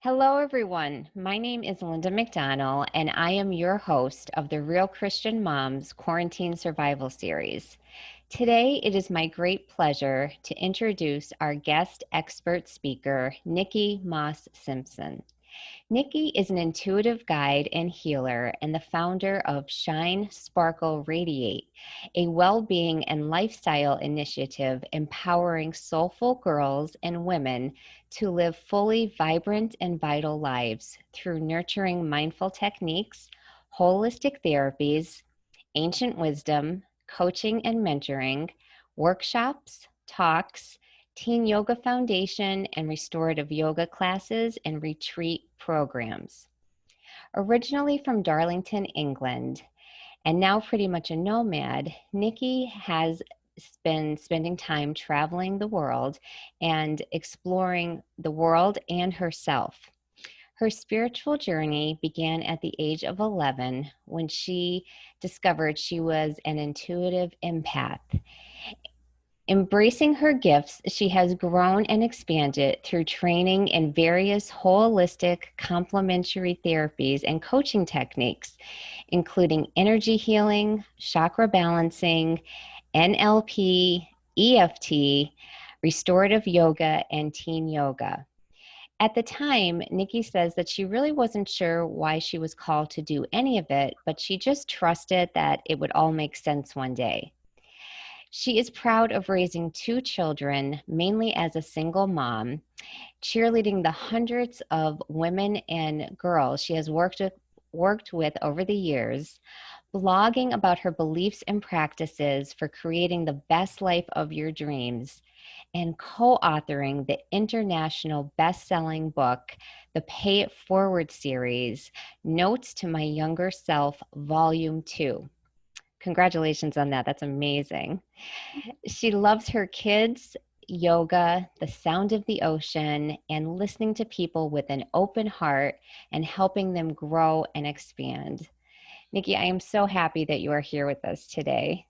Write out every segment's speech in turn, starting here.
Hello, everyone. My name is Linda McDonnell, and I am your host of the Real Christian Moms Quarantine Survival Series. Today, it is my great pleasure to introduce our guest expert speaker, Niki Moss Simpson. Niki is an intuitive guide and healer and the founder of Shine, Sparkle, Radiate, a well-being and lifestyle initiative empowering soulful girls and women to live fully vibrant and vital lives through nurturing mindful techniques, holistic therapies, ancient wisdom, coaching and mentoring, workshops, talks, Teen Yoga Foundation, and restorative yoga classes and retreat programs. Originally from Darlington, England, and now pretty much a nomad, Niki has been spending time traveling the world and exploring the world and herself. Her spiritual journey began at the age of 11 when she discovered she was an intuitive empath. Embracing her gifts, she has grown and expanded through training in various holistic complementary therapies and coaching techniques, including energy healing, chakra balancing, NLP, EFT, restorative yoga, and teen yoga. At the time, Niki says that she really wasn't sure why she was called to do any of it, but she just trusted that it would all make sense one day. She is proud of raising two children, mainly as a single mom, cheerleading the hundreds of women and girls she has worked with over the years, blogging about her beliefs and practices for creating the best life of your dreams, and co-authoring the international best-selling book, the Pay It Forward series, Notes to My Younger Self, Volume 2. Congratulations on that. That's amazing. She loves her kids, yoga, the sound of the ocean, and listening to people with an open heart and helping them grow and expand. Niki, I am so happy that you are here with us today.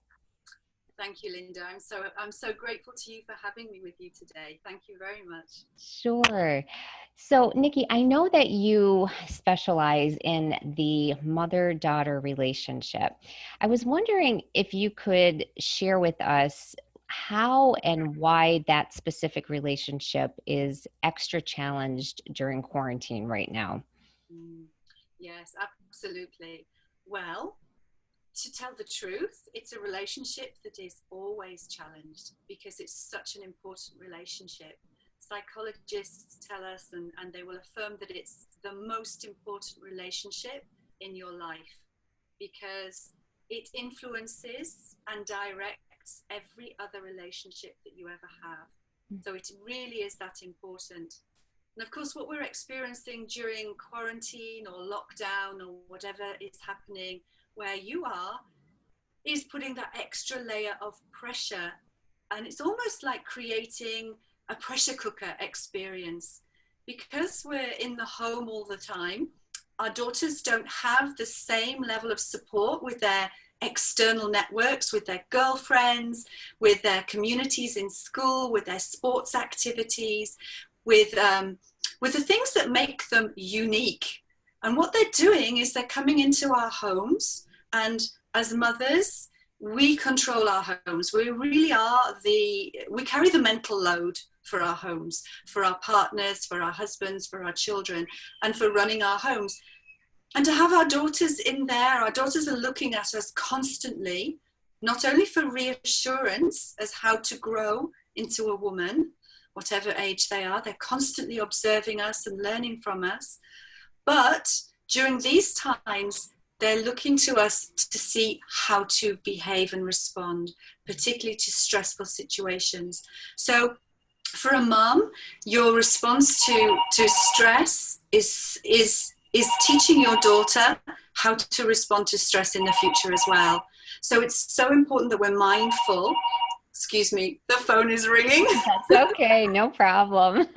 Thank you, Linda. I'm so grateful to you for having me with you today. Thank you very much. Sure. So, Niki, I know that you specialize in the mother-daughter relationship. I was wondering if you could share with us how and why that specific relationship is extra challenged during quarantine right now. Yes, absolutely. Well, to tell the truth, it's a relationship that is always challenged because it's such an important relationship. Psychologists tell us, and they will affirm that it's the most important relationship in your life because it influences and directs every other relationship that you ever have. So it really is that important. And of course, what we're experiencing during quarantine or lockdown or whatever is happening where you are is putting that extra layer of pressure. And it's almost like creating a pressure cooker experience. Because we're in the home all the time, our daughters don't have the same level of support with their external networks, with their girlfriends, with their communities in school, with their sports activities, with the things that make them unique. And what they're doing is they're coming into our homes, and as mothers, we control our homes. We really are we carry the mental load for our homes, for our partners, for our husbands, for our children, and for running our homes. And to have our daughters in there, our daughters are looking at us constantly, not only for reassurance as how to grow into a woman, whatever age they are, they're constantly observing us and learning from us. But during these times, they're looking to us to see how to behave and respond, particularly to stressful situations. So for a mom, your response to stress is teaching your daughter how to respond to stress in the future as well. So it's so important that we're mindful. Excuse me, the phone is ringing. That's okay, no problem.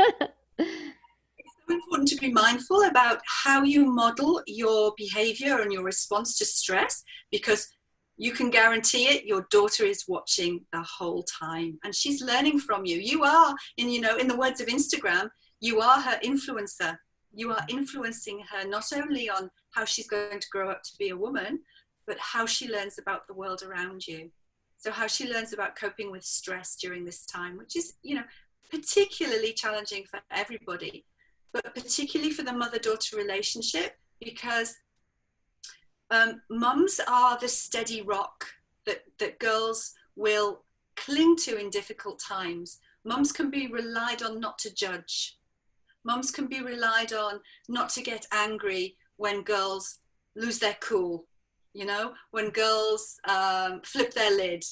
It's so important to be mindful about how you model your behavior and your response to stress, because you can guarantee it, your daughter is watching the whole time and she's learning from you. You are, in the words of Instagram, you are her influencer. You are influencing her not only on how she's going to grow up to be a woman, but how she learns about the world around you. So how she learns about coping with stress during this time, which is, particularly challenging for everybody, but particularly for the mother-daughter relationship, because mums are the steady rock that girls will cling to in difficult times. Mums can be relied on not to judge. Mums can be relied on not to get angry when girls lose their cool, when girls flip their lid.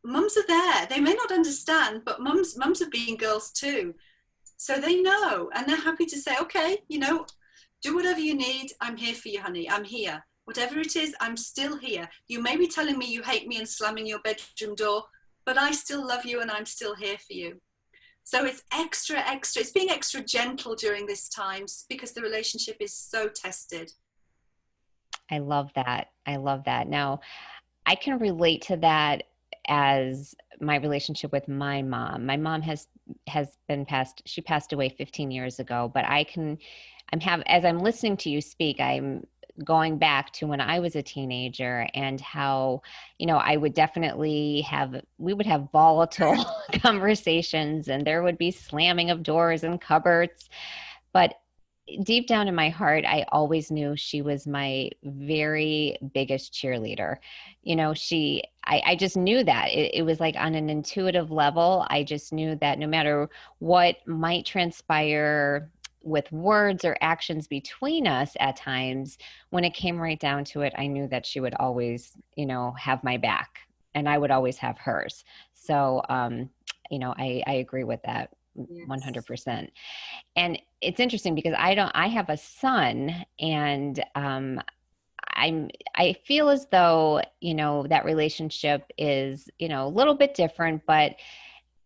Mums are there. They may not understand, but mums have been girls too. So they know, and they're happy to say, okay, do whatever you need. I'm here for you, honey. I'm here. Whatever it is, I'm still here. You may be telling me you hate me and slamming your bedroom door, but I still love you and I'm still here for you. So it's it's being extra gentle during this time because the relationship is so tested. I love that. I love that. Now, I can relate to that as my relationship with my mom. My mom she passed away 15 years ago, but as I'm listening to you speak, I'm going back to when I was a teenager and how, we would have volatile conversations and there would be slamming of doors and cupboards. But deep down in my heart, I always knew she was my very biggest cheerleader. I just knew that it was like on an intuitive level. I just knew that no matter what might transpire with words or actions between us at times, when it came right down to it, I knew that she would always, have my back and I would always have hers. So, I agree with that Yes. 100%. And it's interesting because I have a son and I feel as though, that relationship is, a little bit different, but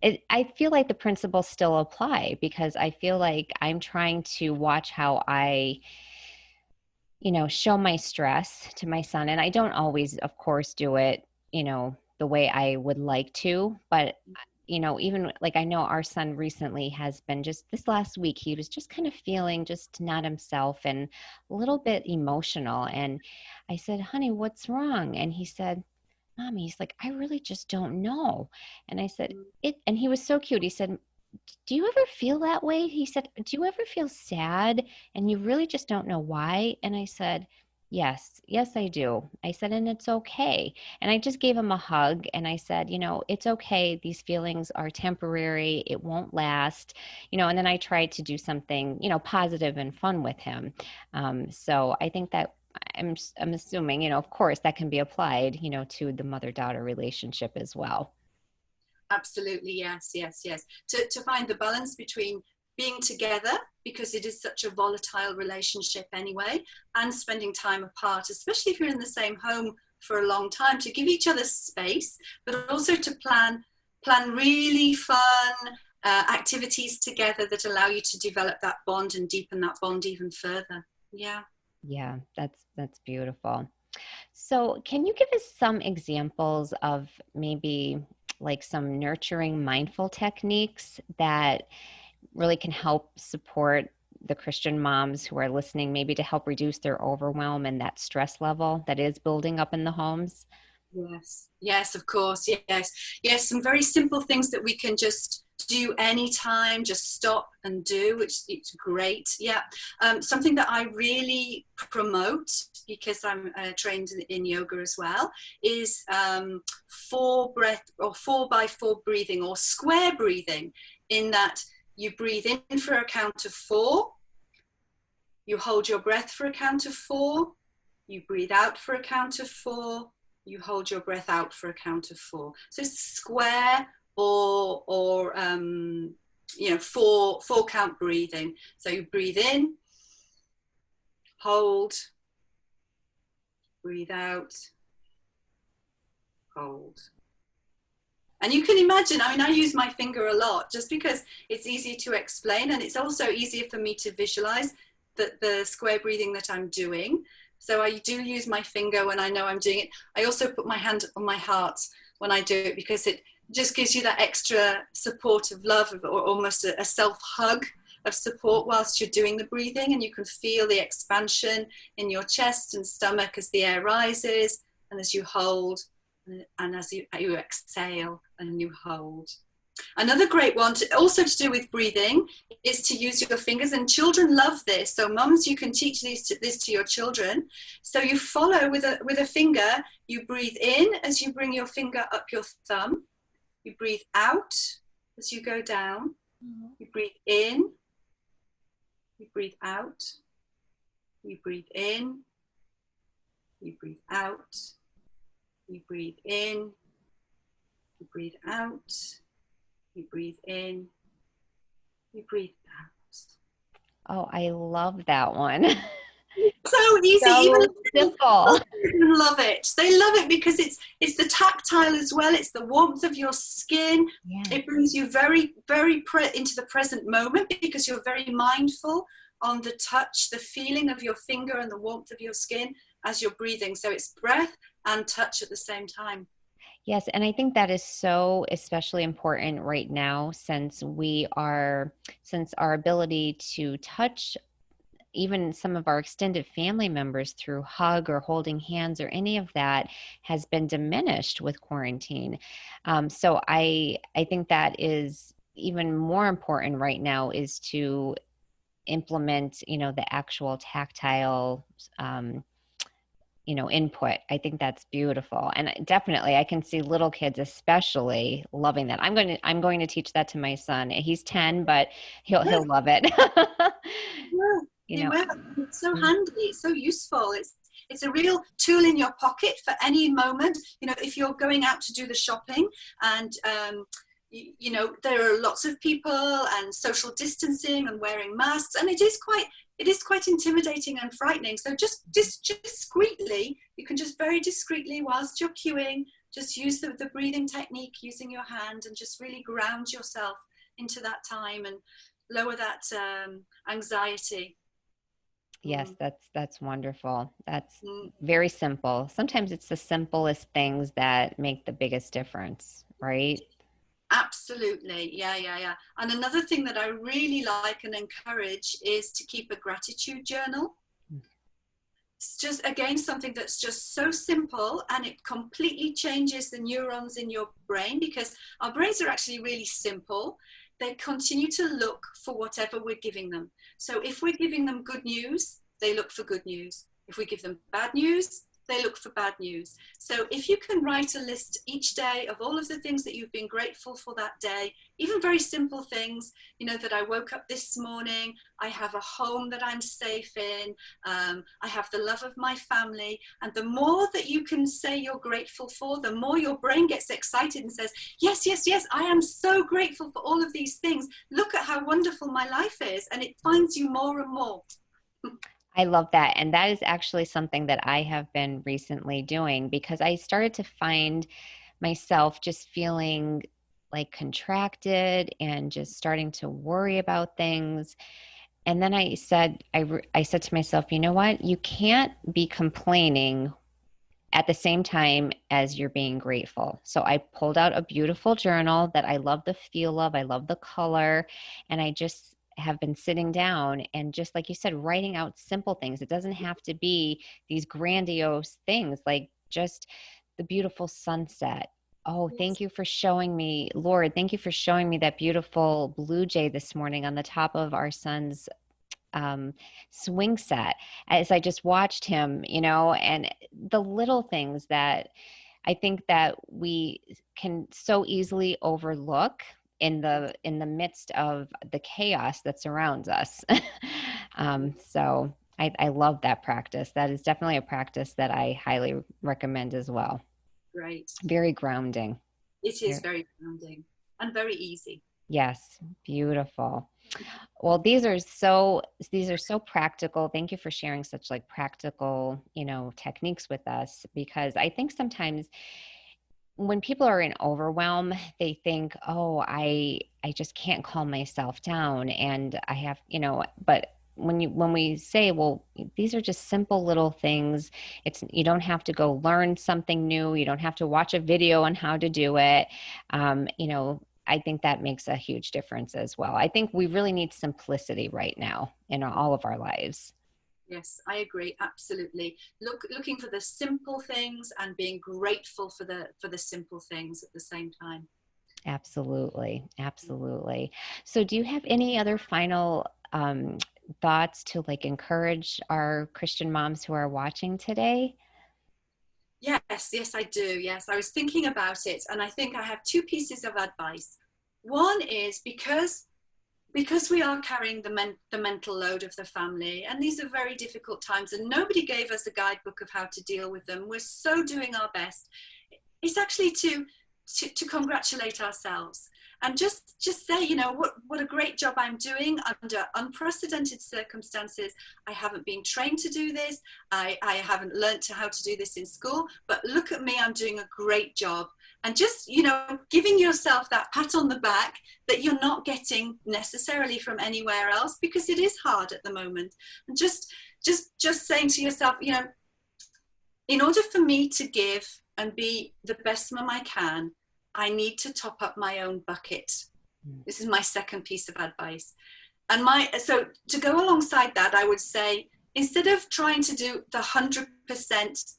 I feel like the principles still apply because I feel like I'm trying to watch how I, show my stress to my son. And I don't always, of course, do it, the way I would like to, but even like I know our son recently has been just this last week, he was just kind of feeling just not himself and a little bit emotional. And I said, honey, what's wrong? And he said, Mommy, he's like, I really just don't know. And I said, and he was so cute. He said, do you ever feel that way? He said, do you ever feel sad and you really just don't know why? And I said, yes, I do. I said, and it's okay. And I just gave him a hug and I said, it's okay. These feelings are temporary. It won't last, and then I tried to do something, positive and fun with him. So I think that I'm assuming, of course that can be applied, to the mother-daughter relationship as well. Absolutely, yes. To find the balance between being together, because it is such a volatile relationship anyway, and spending time apart, especially if you're in the same home for a long time, to give each other space, but also to plan really fun activities together that allow you to develop that bond and deepen that bond even further. Yeah, that's beautiful. So, can you give us some examples of maybe like some nurturing mindful techniques that really can help support the Christian moms who are listening, maybe to help reduce their overwhelm and that stress level that is building up in the homes? Yes, of course. Yes. Some very simple things that we can just do anytime, just stop and do, which it's great. Something that I really promote, because I'm trained in yoga as well, is 4 breath or 4x4 breathing or square breathing, in that you breathe in for a count of 4, you hold your breath for a count of 4, you breathe out for a count of 4, you hold your breath out for a count of 4. So square or 4 count breathing. So you breathe in, hold, breathe out, hold. And you can imagine, I use my finger a lot just because it's easier to explain, and it's also easier for me to visualize the square breathing that I'm doing. So I do use my finger when I know I'm doing it. I also put my hand on my heart when I do it, because it just gives you that extra support of love, or almost a self hug, of support whilst you're doing the breathing, and you can feel the expansion in your chest and stomach as the air rises and as you hold, and as you exhale and you hold. Another great one, also to do with breathing, is to use your fingers, and children love this. So mums, you can teach this to your children. So you follow with a finger, you breathe in as you bring your finger up your thumb. You breathe out as you go down. You breathe in. You breathe out. You breathe in. You breathe out. You breathe in. You breathe out. You breathe in, you breathe out. Oh, I love that one. So easy, So even simple. children love it. They love it because it's the tactile as well. It's the warmth of your skin. Yeah. It brings you very, very into the present moment because you're very mindful on the touch, the feeling of your finger and the warmth of your skin as you're breathing. So it's breath and touch at the same time. Yes, and I think that is so especially important right now since our ability to touch even some of our extended family members through hug or holding hands or any of that has been diminished with quarantine. So I think that is even more important right now is to implement, the actual tactile input. I think that's beautiful. And definitely I can see little kids especially loving that. I'm going to teach that to my son. He's 10, but he'll love it. Yeah, you they know. will. It's so handy. It's so useful. It's a real tool in your pocket for any moment. If you're going out to do the shopping and there are lots of people and social distancing and wearing masks, and it is quite intimidating and frightening. So just discreetly, you can just very discreetly, whilst you're queuing, just use the breathing technique using your hand and just really ground yourself into that time and lower that anxiety. Yes, that's wonderful. That's Mm. very simple. Sometimes it's the simplest things that make the biggest difference, right? Absolutely. Yeah. And another thing that I really like and encourage is to keep a gratitude journal. It's just, again, something that's just so simple, and it completely changes the neurons in your brain because our brains are actually really simple. They continue to look for whatever we're giving them. So if we're giving them good news, they look for good news. If we give them bad news, they look for bad news. So if you can write a list each day of all of the things that you've been grateful for that day, even very simple things, that I woke up this morning, I have a home that I'm safe in, I have the love of my family. And the more that you can say you're grateful for, the more your brain gets excited and says, yes, I am so grateful for all of these things. Look at how wonderful my life is. And it finds you more and more. I love that. And that is actually something that I have been recently doing because I started to find myself just feeling like contracted and just starting to worry about things. And then I said to myself, you know what? You can't be complaining at the same time as you're being grateful. So I pulled out a beautiful journal that I love the feel of, I love the color, and I just have been sitting down and just like you said, writing out simple things. It doesn't have to be these grandiose things like just the beautiful sunset. Oh, Yes. thank you for showing me, Lord, thank you for showing me that beautiful blue jay this morning on the top of our son's swing set as I just watched him, and the little things that I think that we can so easily overlook in the midst of the chaos that surrounds us. So I love that practice. That is definitely a practice that I highly recommend as well. Great. Very grounding. It is very grounding and very easy. Yes, beautiful. Well, these are so practical. Thank you for sharing such like practical, techniques with us because I think sometimes when people are in overwhelm, they think, "Oh, I just can't calm myself down and I have, but when we say, well, these are just simple little things. You don't have to go learn something new. You don't have to watch a video on how to do it. I think that makes a huge difference as well. I think we really need simplicity right now in all of our lives. Yes, I agree. Absolutely. Looking for the simple things and being grateful for the simple things at the same time. Absolutely. Absolutely. So do you have any other final thoughts to like encourage our Christian moms who are watching today? Yes, yes, I do. Yes, I was thinking about it, and I think I have two pieces of advice. One is because we are carrying the mental load of the family, and these are very difficult times, and nobody gave us a guidebook of how to deal with them. We're so doing our best. It's actually to congratulate ourselves and just say, you know, what a great job I'm doing under unprecedented circumstances. I haven't been trained to do this. I haven't learned how to do this in school, but look at me, I'm doing a great job. And just, you know, giving yourself that pat on the back that you're not getting necessarily from anywhere else, because it is hard at the moment. And just saying to yourself, you know, in order for me to give and be the best mum I can, I need to top up my own bucket. This is my second piece of advice. And so to go alongside that, I would say, instead of trying to do the 100%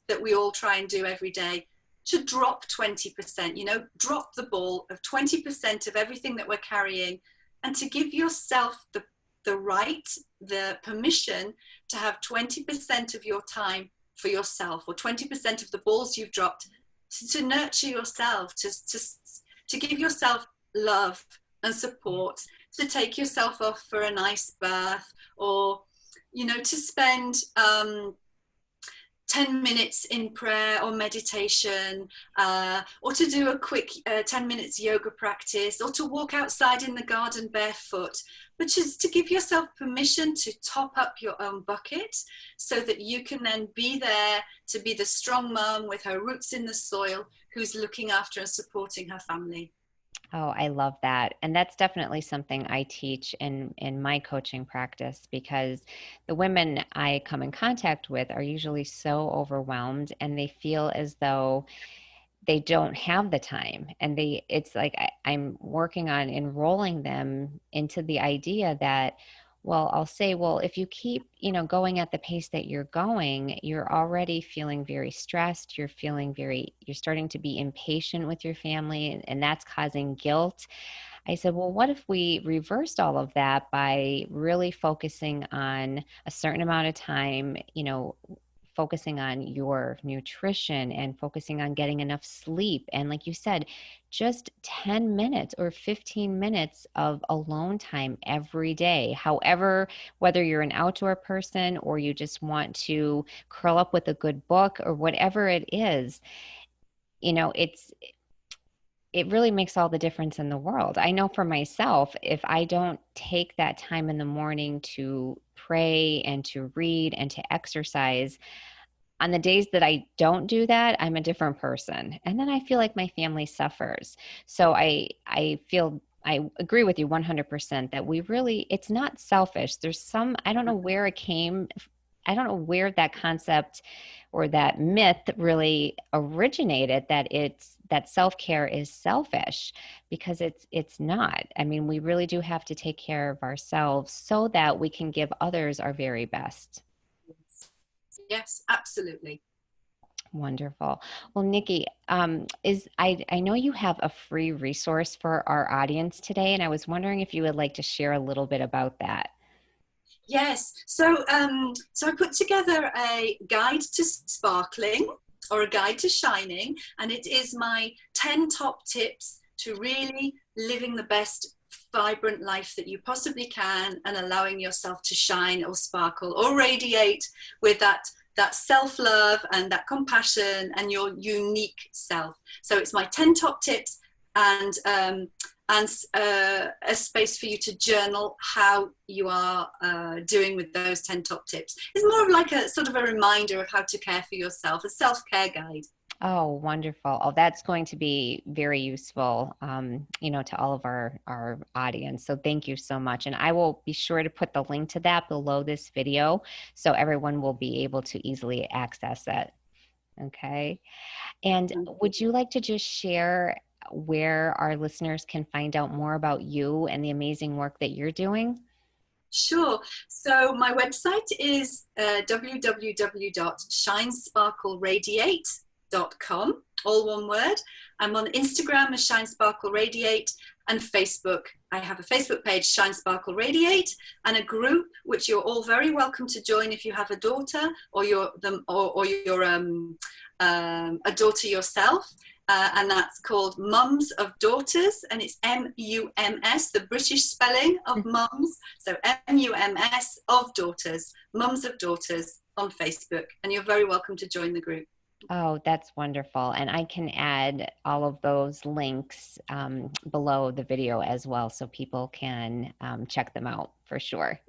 that we all try and do every day, to drop 20%, you know, drop the ball of 20% of everything that we're carrying, and to give yourself the right, the permission to have 20% of your time for yourself, or 20% of the balls you've dropped to nurture yourself, to give yourself love and support, to take yourself off for a nice bath, or, you know, to spend 10 minutes in prayer or meditation, or to do a quick 10 minutes yoga practice, or to walk outside in the garden barefoot, but just to give yourself permission to top up your own bucket so that you can then be there to be the strong mom with her roots in the soil who's looking after and supporting her family. Oh, I love that. And that's definitely something I teach in my coaching practice, because the women I come in contact with are usually so overwhelmed and they feel as though they don't have the time. And it's like I'm working on enrolling them into the idea that, well, I'll say, well, if you keep, going at the pace that you're going, you're already feeling very stressed. You're starting to be impatient with your family, and that's causing guilt. I said, well, what if we reversed all of that by really focusing on a certain amount of time, focusing on your nutrition and focusing on getting enough sleep. And like you said, just 10 minutes or 15 minutes of alone time every day. However, whether you're an outdoor person or you just want to curl up with a good book or whatever it is, you know, it's it really makes all the difference in the world. I know for myself, if I don't take that time in the morning to pray and to read and to exercise, on the days that I don't do that, I'm a different person. And then I feel like my family suffers. So I agree with you 100% that it's not selfish. I don't know where it came. I don't know where that concept or that myth really originated, that self-care is selfish, because it's not. I mean, we really do have to take care of ourselves so that we can give others our very best. Yes, absolutely. Wonderful. Well, Niki, I know you have a free resource for our audience today, and I was wondering if you would like to share a little bit about that. Yes. So I put together a guide to sparkling, or a guide to shining, and it is my 10 top tips to really living the best vibrant life that you possibly can, and allowing yourself to shine or sparkle or radiate with that self-love and that compassion and your unique self. So it's my 10 top tips, and a space for you to journal how you are doing with those 10 top tips. It's more of like a sort of a reminder of how to care for yourself, a self-care guide. Oh, wonderful. Oh, that's going to be very useful, to all of our audience. So thank you so much. And I will be sure to put the link to that below this video so everyone will be able to easily access it. Okay. And would you like to just share where our listeners can find out more about you and the amazing work that you're doing? Sure. So my website is www.shinesparkleradiate.com, all one word. I'm on Instagram as Shine Sparkle Radiate, and Facebook. I have a Facebook page, Shine Sparkle Radiate, and a group which you're all very welcome to join if you have a daughter or you're a daughter yourself. And that's called Mums of Daughters, and it's MUMS, the British spelling of mums. So MUMS of Daughters, Mums of Daughters on Facebook, and you're very welcome to join the group. Oh, that's wonderful. And I can add all of those links below the video as well, so people can check them out for sure.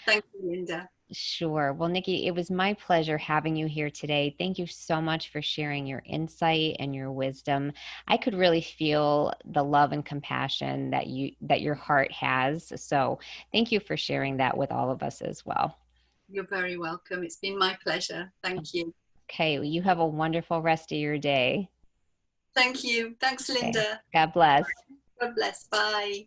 Thank you, Linda. Sure. Well, Niki, it was my pleasure having you here today. Thank you so much for sharing your insight and your wisdom. I could really feel the love and compassion that your heart has. So thank you for sharing that with all of us as well. You're very welcome. It's been my pleasure. Thank you. Okay. Well, you have a wonderful rest of your day. Thank you. Thanks, Linda. Okay. God bless. God bless. Bye.